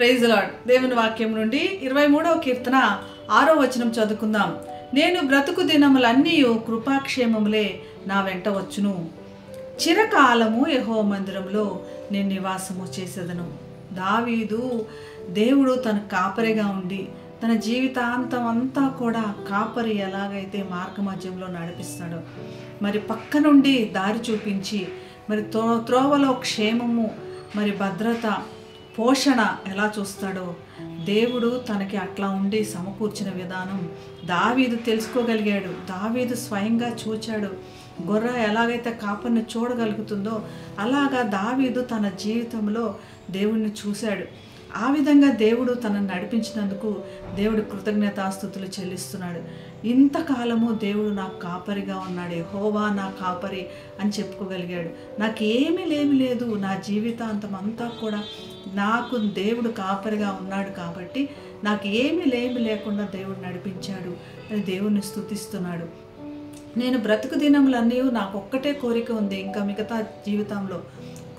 Praise lord. దేవుని వాక్యం నుండి 23వ కీర్తన 6వ వచనం చదువుకుందాం. నేను బ్రతుకు దినములన్నీ కృపాక్షేమములే నా వెంట వచ్చును. చిరకాలము యెహోవా మందిరంలో నేను నివాసము చేసేదను. దావీదు దేవుడు తన కాపరిగా ఉండి తన జీవితాంతం అంతా కూడా కాపరి ఎలాగైతే మార్గమధ్యంలో నడిపిస్తాడో, మరి పక్క నుండి దారి చూపించి, మరి త్రోవలో క్షేమము, మరి భద్రత, పోషణ ఎలా చూస్తాడో దేవుడు తనకి అట్లా ఉండి సమకూర్చిన విధానం దావీదు తెలుసుకోగలిగాడు. దావీదు స్వయంగా చూచాడు. గొర్రె ఎలాగైతే కాపరిని చూడగలుగుతుందో అలాగా దావీదు తన జీవితంలో దేవుణ్ణి చూశాడు. ఆ విధంగా దేవుడు తనను నడిపించినందుకు దేవుడు కృతజ్ఞతాస్తుతులు చెల్లిస్తున్నాడు. ఇంతకాలము దేవుడు నాకు కాపరిగా ఉన్నాడు, యెహోవా నా కాపరి అని చెప్పుకోగలిగాడు. నాకేమీ లేదు, నా జీవితాంతం అంతా కూడా నాకు దేవుడు కాపరిగా ఉన్నాడు కాబట్టి నాకు ఏమీ లేకుండా దేవుడు నడిపించాడు అని దేవుణ్ణి స్తుతిస్తున్నాడు. నేను బ్రతుకు దినములన్నీ నాకు ఒక్కటే కోరిక ఉంది, ఇంకా మిగతా జీవితంలో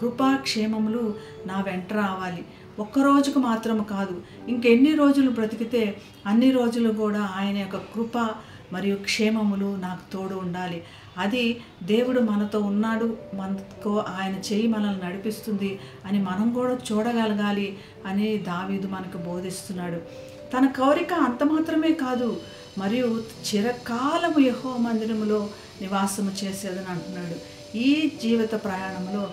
కృపాక్షేమములు నా వెంట రావాలి. ఒక్క రోజుకు మాత్రం కాదు, ఇంకెన్ని రోజులు బ్రతికితే అన్ని రోజులు కూడా ఆయన యొక్క కృప మరియు క్షేమములు నాకు తోడు ఉండాలి. అది దేవుడు మనతో ఉన్నాడు, మనకు ఆయన చేయి మనల్ని నడిపిస్తుంది అని మనం కూడా చూడగలగాలి అని దావీదు మనకు బోధిస్తున్నాడు. తన కోరిక అంత మాత్రమే కాదు, మరియు చిరకాలము యెహోవా మందిరములో నివాసము చేసేదని అంటున్నాడు. ఈ జీవిత ప్రయాణంలో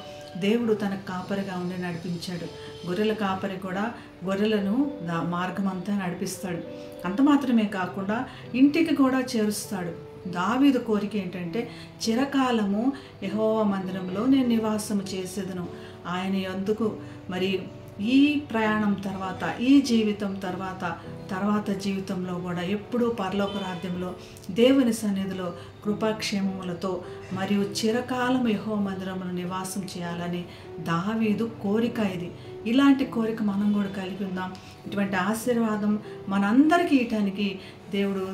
దేవుడు తన కాపరిగా ఉండి నడిపించాడు. గొర్రెల కాపరి కూడా గొర్రెలను మార్గం అంతా నడిపిస్తాడు. అంత మాత్రమే కాకుండా ఇంటికి కూడా చేరుస్తాడు. దావీదు కోరిక ఏంటంటే, చిరకాలము యెహోవా మందిరంలో నేను నివాసము చేసేదను. ఆయన యందుకు మరి ఈ ప్రయాణం తర్వాత, ఈ జీవితం తర్వాత జీవితంలో కూడా ఎప్పుడూ పరలోక రాజ్యంలో దేవుని సన్నిధిలో కృపాక్షేమములతో మరియు చిరకాలం యెహోవా మందిరంలో నివాసం చేయాలని దావీదు కోరిక. ఇలాంటి కోరిక మనం కూడా కలిగి ఉందాం. ఇటువంటి ఆశీర్వాదం మనందరికీ ఇయటానికి దేవుడు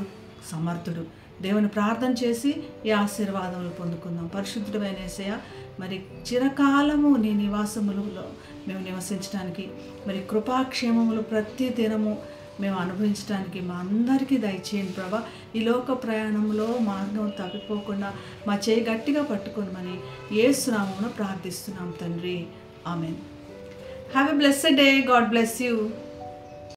సమర్థుడు. దేవుని ప్రార్థన చేసి ఈ ఆశీర్వాదములు పొందుకుందాం. పరిశుద్ధుడైన యేసయ్య, మరి చిరకాలము నీ నివాసములలో మేము నివసించడానికి, మరి కృపాక్షేమములు ప్రతి దినము మేము అనుభవించడానికి మా అందరికీ దయచేయండి ప్రభా. ఈ లోక ప్రయాణంలో మార్గం తప్పిపోకుండా మా చేయి గట్టిగా పట్టుకోమని యేసు నామమున ప్రార్థిస్తున్నాం తండ్రి. Amen. Have a blessed day. God bless you.